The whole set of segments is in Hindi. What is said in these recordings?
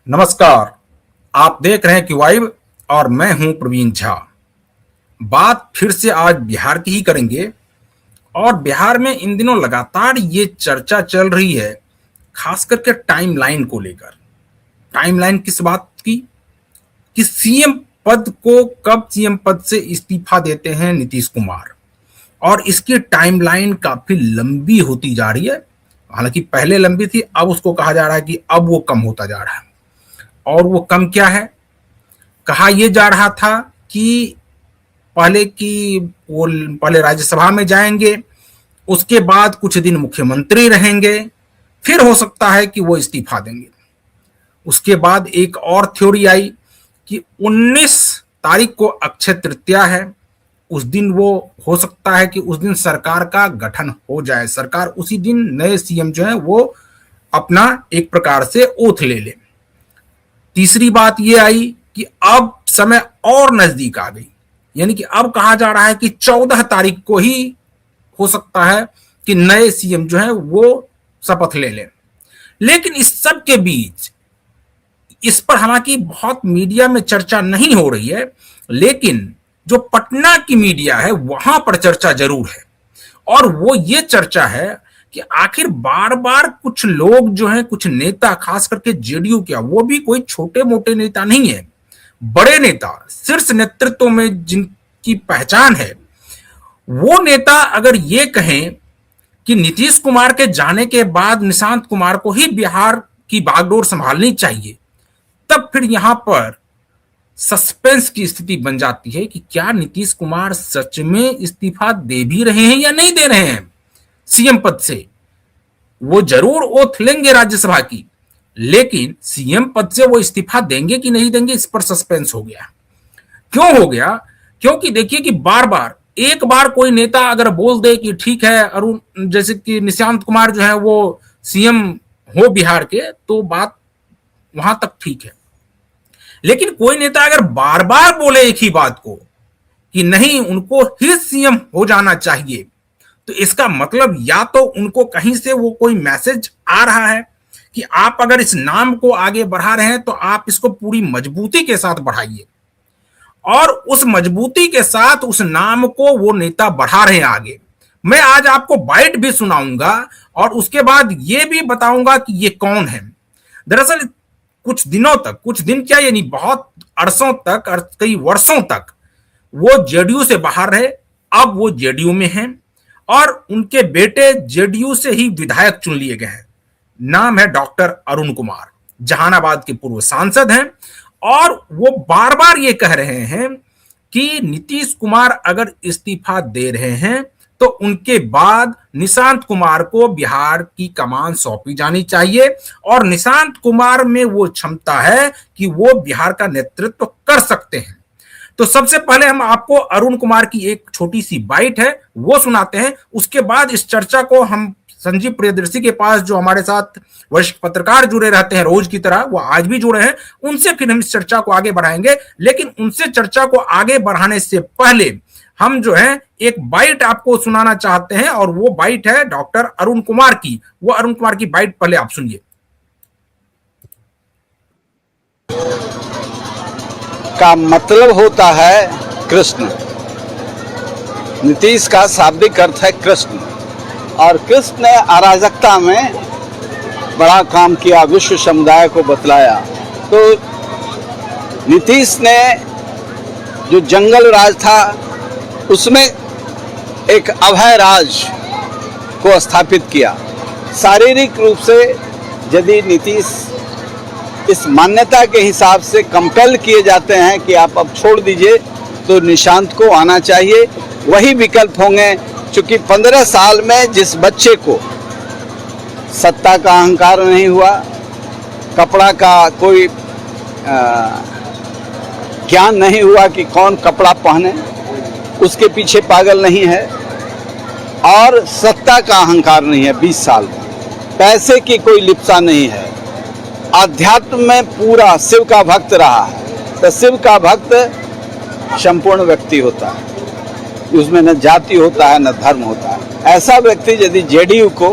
नमस्कार। आप देख रहे हैं कि वाइब और मैं हूं प्रवीण झा। बात फिर से आज बिहार की ही करेंगे और बिहार में इन दिनों लगातार ये चर्चा चल रही है, खास करके टाइमलाइन को लेकर। टाइमलाइन किस बात की कि सीएम पद को कब सीएम पद से इस्तीफा देते हैं नीतीश कुमार, और इसकी टाइमलाइन काफी लंबी होती जा रही है। हालांकि पहले लंबी थी, अब उसको कहा जा रहा है कि अब वो कम होता जा रहा है। और वो कम क्या है? कहा यह जा रहा था कि पहले राज्यसभा में जाएंगे, उसके बाद कुछ दिन मुख्यमंत्री रहेंगे, फिर हो सकता है कि वो इस्तीफा देंगे। उसके बाद एक और थ्योरी आई कि 19 तारीख को अक्षय तृतीया है, उस दिन वो हो सकता है कि उस दिन सरकार का गठन हो जाए, सरकार उसी दिन नए सीएम जो है वो अपना एक प्रकार से ओथ ले ले। तीसरी बात यह आई कि अब समय और नजदीक आ गई, यानी कि अब कहा जा रहा है कि 14 तारीख को ही हो सकता है कि नए सीएम जो है वो शपथ ले लें। लेकिन इस सब के बीच इस पर हालांकि बहुत मीडिया में चर्चा नहीं हो रही है, लेकिन जो पटना की मीडिया है वहां पर चर्चा जरूर है। और वो ये चर्चा है कि आखिर बार बार कुछ लोग जो हैं, कुछ नेता, खास करके जेडीयू क्या, वो भी कोई छोटे मोटे नेता नहीं है, बड़े नेता, शीर्ष नेतृत्व में जिनकी पहचान है, वो नेता अगर ये कहें कि नीतीश कुमार के जाने के बाद निशांत कुमार को ही बिहार की बागडोर संभालनी चाहिए, तब फिर यहां पर सस्पेंस की स्थिति बन जाती है कि क्या नीतीश कुमार सच में इस्तीफा दे भी रहे हैं या नहीं दे रहे हैं सीएम पद से। वो जरूर ओथ लेंगे राज्यसभा की, लेकिन सीएम पद से वो इस्तीफा देंगे कि नहीं देंगे, इस पर सस्पेंस हो गया। क्यों हो गया? क्योंकि देखिए कि बार बार, एक बार कोई नेता अगर बोल दे कि ठीक है अरुण, जैसे कि निशांत कुमार जो है वो सीएम हो बिहार के, तो बात वहां तक ठीक है। लेकिन कोई नेता अगर बार बार बोले एक ही बात को कि नहीं, उनको ही सीएम हो जाना चाहिए, तो इसका मतलब या तो उनको कहीं से वो कोई मैसेज आ रहा है कि आप अगर इस नाम को आगे बढ़ा रहे हैं तो आप इसको पूरी मजबूती के साथ बढ़ाइए, और उस मजबूती के साथ उस नाम को वो नेता बढ़ा रहे हैं आगे। मैं आज आपको बाइट भी सुनाऊंगा और उसके बाद ये भी बताऊंगा कि ये कौन है। दरअसल कुछ दिनों तक, कुछ दिन क्या यानी बहुत अरसों तक, कई वर्षों तक वो जेडीयू से बाहर रहे, अब वो जेडीयू में हैं और उनके बेटे जेडीयू से ही विधायक चुन लिए गए हैं। नाम है डॉक्टर अरुण कुमार, जहानाबाद के पूर्व सांसद हैं, और वो बार बार ये कह रहे हैं कि नीतीश कुमार अगर इस्तीफा दे रहे हैं तो उनके बाद निशांत कुमार को बिहार की कमान सौंपी जानी चाहिए, और निशांत कुमार में वो क्षमता है कि वो बिहार का नेतृत्व कर सकते हैं। तो सबसे पहले हम आपको अरुण कुमार की एक छोटी सी बाइट है वो सुनाते हैं, उसके बाद इस चर्चा को हम संजीव प्रियदर्शी के पास, जो हमारे साथ वरिष्ठ पत्रकार जुड़े रहते हैं रोज की तरह, वो आज भी जुड़े हैं, उनसे फिर हम इस चर्चा को आगे बढ़ाएंगे। लेकिन उनसे चर्चा को आगे बढ़ाने से पहले हम जो है एक बाइट आपको सुनाना चाहते हैं, और वो बाइट है डॉक्टर अरुण कुमार की। वो अरुण कुमार की बाइट पहले आप सुनिए। का मतलब होता है कृष्ण। नीतीश का शाब्दिक अर्थ है कृष्ण, और कृष्ण ने अराजकता में बड़ा काम किया, विश्व समुदाय को बतलाया। तो नीतीश ने जो जंगल राज था उसमें एक अभय राज को स्थापित किया। शारीरिक रूप से यदि नीतीश इस मान्यता के हिसाब से कंपेल किए जाते हैं कि आप अब छोड़ दीजिए, तो निशांत को आना चाहिए, वही विकल्प होंगे। क्योंकि 15 साल में जिस बच्चे को सत्ता का अहंकार नहीं हुआ, कपड़ा का कोई ज्ञान नहीं हुआ कि कौन कपड़ा पहने, उसके पीछे पागल नहीं है, और सत्ता का अहंकार नहीं है 20 साल में, पैसे की कोई लिप्सा नहीं है, अध्यात्म में पूरा शिव का भक्त रहा है, तो शिव का भक्त संपूर्ण व्यक्ति होता है, उसमें न जाति होता है न धर्म होता है। ऐसा व्यक्ति यदि जेडीयू को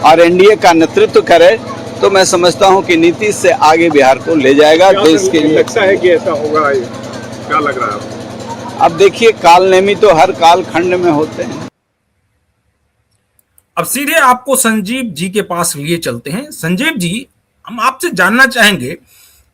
और एनडीए का नेतृत्व करे तो मैं समझता हूं कि नीतीश से आगे बिहार को ले जाएगा देश के लिए। लगता है कि ऐसा होगा, क्या लग रहा है आपको? अब देखिए, कालनेमी तो हर काल खंड में होते हैं। अब सीधे आपको संजीव जी के पास लिए चलते हैं। संजीव जी, हम आपसे जानना चाहेंगे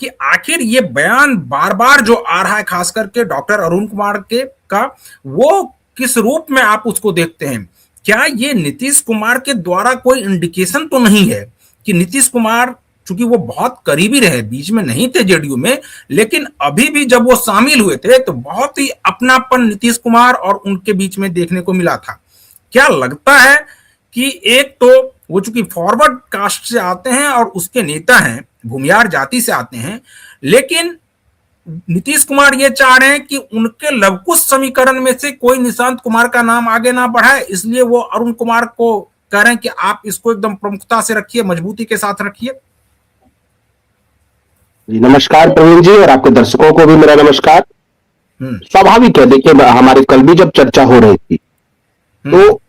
कि आखिर ये बयान बार बार जो आ रहा है, खास करके डॉक्टर अरुण कुमार के का, वो किस रूप में आप उसको देखते हैं? क्या ये नीतीश कुमार के द्वारा कोई इंडिकेशन तो नहीं है कि नीतीश कुमार, चूंकि वो बहुत करीबी रहे, बीच में नहीं थे जेडीयू में, लेकिन अभी भी जब वो शामिल हुए थे तो बहुत ही अपनापन नीतीश कुमार और उनके बीच में देखने को मिला था। क्या लगता है कि एक तो वो चूंकि फॉरवर्ड कास्ट से आते हैं और उसके नेता हैं, भूमियार जाति से आते हैं, लेकिन नीतीश कुमार ये चाह रहे हैं कि उनके लवकुश समीकरण में से कोई निशांत कुमार का नाम आगे ना बढ़ाए, इसलिए वो अरुण कुमार को कह रहे हैं कि आप इसको एकदम प्रमुखता से रखिए, मजबूती के साथ रखिए। जी नमस्कार प्रवीण जी, और आपके दर्शकों को भी मेरा नमस्कार। स्वाभाविक है, देखिए हमारे कल भी जब चर्चा हो रही थी तो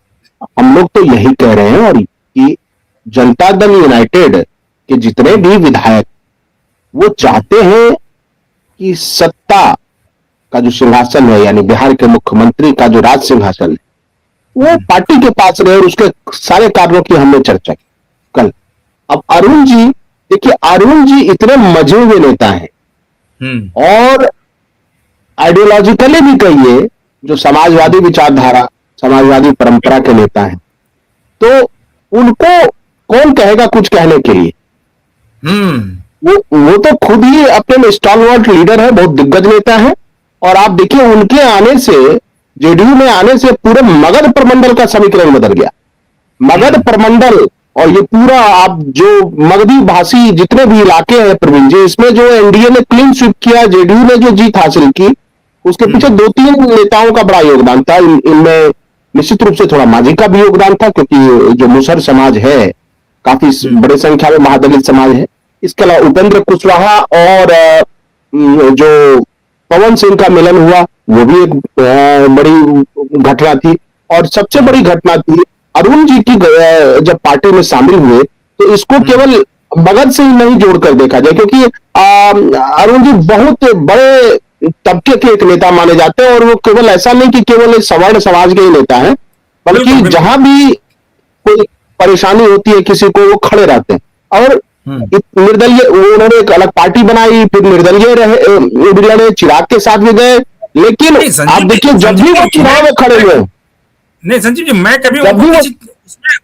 हम लोग तो यही कह रहे हैं और कि जनता दल यूनाइटेड के जितने भी विधायक वो चाहते हैं कि सत्ता का जो सिंहासन है, यानी बिहार के मुख्यमंत्री का जो राज सिंहासन है, वो पार्टी के पास रहे, और उसके सारे कारणों की हमने चर्चा की कल। अब अरुण जी, देखिए अरुण जी इतने मजे हुए नेता हैं और आइडियोलॉजिकली भी कहिए जो समाजवादी विचारधारा, समाजवादी परंपरा के नेता हैं, तो उनको कौन कहेगा कुछ कहने के लिए? वो तो खुद ही अपने में स्टॉलवर्ट लीडर है, बहुत दिग्गज नेता है। और आप देखिए उनके आने से, जेडीयू में आने से पूरे मगध प्रमंडल का समीकरण बदल गया। मगध प्रमंडल और ये पूरा आप जो मगधी भाषी जितने भी इलाके हैं प्रवीण जी, इसमें जो एनडीए ने क्लीन स्वीप किया, जेडीयू ने जो जीत हासिल की, उसके पीछे 2-3 नेताओं का बड़ा योगदान था। इनमें निश्चित रूप से थोड़ा मांझी का भी योगदान था, क्योंकि जो मुसहर समाज है काफी बड़े संख्या में महादलित समाज है। इसके अलावा उपेंद्र कुशवाहा और जो पवन सिंह का मिलन हुआ, वो भी एक बड़ी घटना थी। और सबसे बड़ी घटना थी अरुण जी की, जब पार्टी में शामिल हुए तो इसको केवल मगध से ही नहीं जोड़कर देखा जाए, क्योंकि अरुण जी बहुत बड़े तबके के एक नेता माने जाते हैं, और वो केवल ऐसा नहीं कि केवल सवर्ण समाज के ही नेता हैं, बल्कि जहां भी कोई परेशानी होती है किसी को, वो खड़े रहते हैं। और निर्दलीय, उन्होंने एक अलग पार्टी बनाई, फिर निर्दलीय रहे, चिराग के साथ भी गए, लेकिन आप देखिए जब भी वो चुनाव में खड़े हुए, नहीं संजीव जी, मैं कभी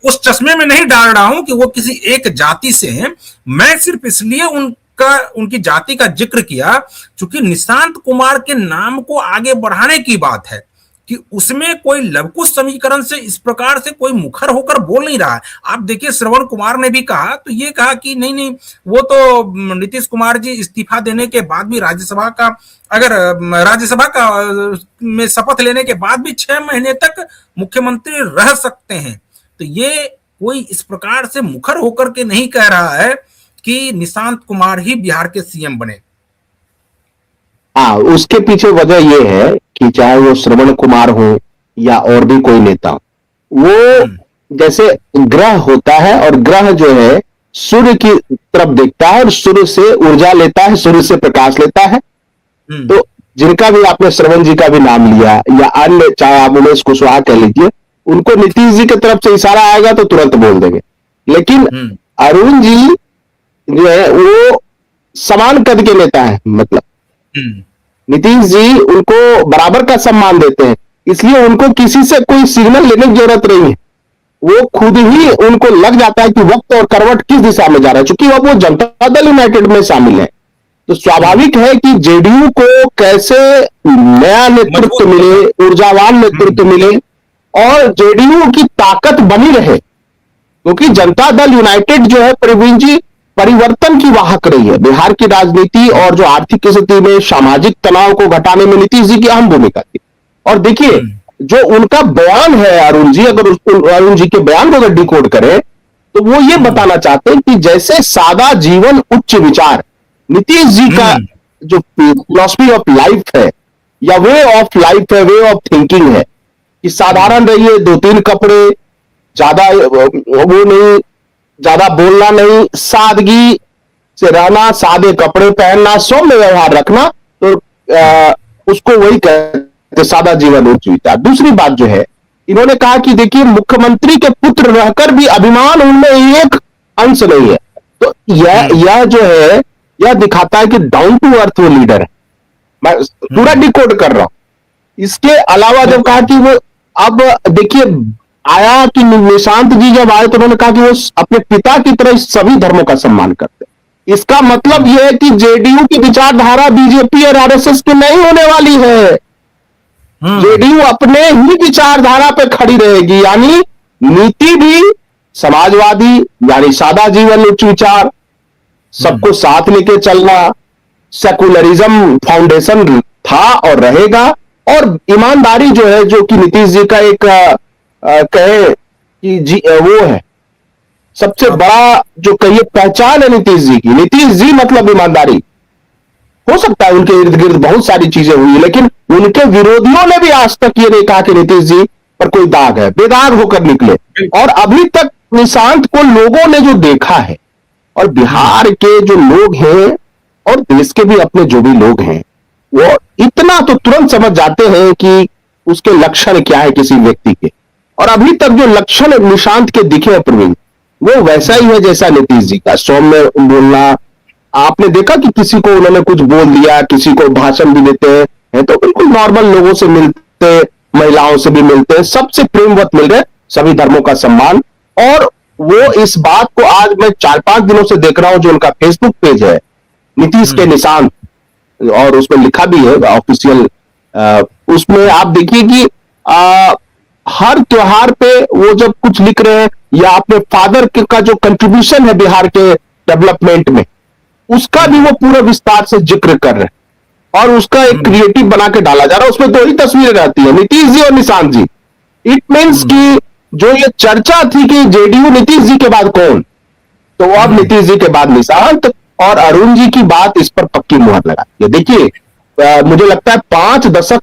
उस चश्मे में नहीं डाल रहा हूं कि वो किसी एक जाति से हैं। मैं सिर्फ इसलिए उनकी जाति का जिक्र किया क्योंकि निशांत कुमार के नाम को आगे बढ़ाने की बात है कि उसमें कोई लवकुश समीकरण से इस प्रकार से कोई मुखर होकर बोल नहीं रहा है। आप देखिए श्रवण कुमार ने भी कहा, तो ये कहा कि नहीं, वो तो नीतीश कुमार जी इस्तीफा देने के बाद भी राज्यसभा का में शपथ लेने के बाद भी 6 महीने तक मुख्यमंत्री रह सकते हैं। तो ये कोई इस प्रकार से मुखर होकर के नहीं कह रहा है कि निशांत कुमार ही बिहार के सीएम बने। हाँ, उसके पीछे वजह यह है कि चाहे वो श्रवण कुमार हो या और भी कोई नेता, वो जैसे ग्रह होता है, और ग्रह जो है सूर्य की तरफ देखता है और सूर्य से ऊर्जा लेता है, सूर्य से प्रकाश लेता है। तो जिनका भी आपने श्रवण जी का भी नाम लिया या अन्य, चाहे आप उमेश कुशवाहा कह लीजिए, उनको नीतीश जी की तरफ से इशारा आएगा तो तुरंत बोल देंगे। लेकिन अरुण जी जो है वो समान कद के नेता है, मतलब नीतीश जी उनको बराबर का सम्मान देते हैं, इसलिए उनको किसी से कोई सिग्नल लेने की जरूरत नहीं है। वो खुद ही उनको लग जाता है कि वक्त और करवट किस दिशा में जा रहा है। चूंकि अब वो जनता दल यूनाइटेड में शामिल है, तो स्वाभाविक है कि जेडीयू को कैसे नया नेतृत्व मिले, ऊर्जावान नेतृत्व मिले और जेडीयू की ताकत बनी रहे, क्योंकि जनता दल यूनाइटेड जो है प्रवीण जी परिवर्तन की वाहक रही है। बिहार की राजनीति और जो आर्थिक स्थिति में सामाजिक तनाव को घटाने में नीतीश जी की अहम भूमिका थी। और देखिए जो उनका बयान है अरुण जी, अगर अरुण जी के बयान को अगर डिकोड करें तो वो ये बताना चाहते हैं कि जैसे सादा जीवन उच्च विचार, नीतीश जी का जो फिलॉसफी ऑफ लाइफ है या वे ऑफ लाइफ है, वे ऑफ थिंकिंग है कि साधारण रहिए, 2-3 कपड़े, ज्यादा वो नहीं, ज्यादा बोलना नहीं, सादगी से रहना, सादे कपड़े पहनना, सौम्य व्यवहार रखना, तो उसको वही कहते सादा जीवन उच्च विचार। दूसरी बात जो है, इन्होंने कहा कि देखिए मुख्यमंत्री के पुत्र रहकर भी अभिमान उनमें एक अंश नहीं है। तो यह जो है, यह दिखाता है कि डाउन टू अर्थ वो लीडर है। मैं पूरा डिकोड कर रहा हूं। इसके अलावा जब कहा कि वो, अब देखिए आया कि निशांत जी जब आए तो उन्होंने कहा कि वो अपने पिता की तरह सभी धर्मों का सम्मान करते हैं। इसका मतलब यह है कि जेडीयू की विचारधारा बीजेपी और आरएसएस की नहीं होने वाली है। जेडीयू अपने ही विचारधारा पे खड़ी रहेगी, यानी नीति भी समाजवादी, यानी सादा जीवन उच्च विचार, सबको साथ लेके चलना, सेकुलरिज्म फाउंडेशन था और रहेगा। और ईमानदारी जो है, जो कि नीतीश जी का एक कहे कि वो है सबसे बड़ा जो कहिए पहचान है नीतीश जी की। नीतीश जी मतलब ईमानदारी। हो सकता है उनके इर्द गिर्द बहुत सारी चीजें हुई, लेकिन उनके विरोधियों ने भी आज तक ये नहीं कहा कि नीतीश जी पर कोई दाग है, बेदाग होकर निकले। और अभी तक निशांत को लोगों ने जो देखा है, और बिहार के जो लोग हैं और देश के भी अपने जो भी लोग हैं, वो इतना तो तुरंत समझ जाते हैं कि उसके लक्षण क्या है किसी व्यक्ति के। और अभी तक जो लक्षण निशांत के दिखे हैं प्रवीण, वो वैसा ही है जैसा नीतीश जी का, सौम्य बोलना। आपने देखा कि किसी को उन्होंने कुछ बोल दिया, किसी को भाषण भी देते हैं तो बिल्कुल नॉर्मल लोगों से मिलते, महिलाओं से भी मिलते, सबसे प्रेमवत मिल रहे, सभी धर्मों का सम्मान। और वो इस बात को आज मैं 4-5 दिनों से देख रहा हूं, जो उनका फेसबुक पेज है नीतीश के निशांत, और उसमें लिखा भी है ऑफिशियल, उसमें आप देखिए कि हर त्योहार पे वो जब कुछ लिख रहे हैं, या अपने फादर का जो कंट्रीब्यूशन है बिहार के डेवलपमेंट में, उसका भी वो पूरा विस्तार से जिक्र कर रहे हैं। और उसका एक क्रिएटिव बना के डाला जा रहा है। उसमें 2 ही तस्वीरें रहती है, नीतीश जी और निशांत जी। इट मीन्स कि जो ये चर्चा थी कि जेडीयू नीतीश जी के बाद कौन, तो अब नीतीश जी के बाद निशांत और अरुण जी की बात इस पर पक्की मुहर लगाती है। देखिए मुझे लगता है 5 दशक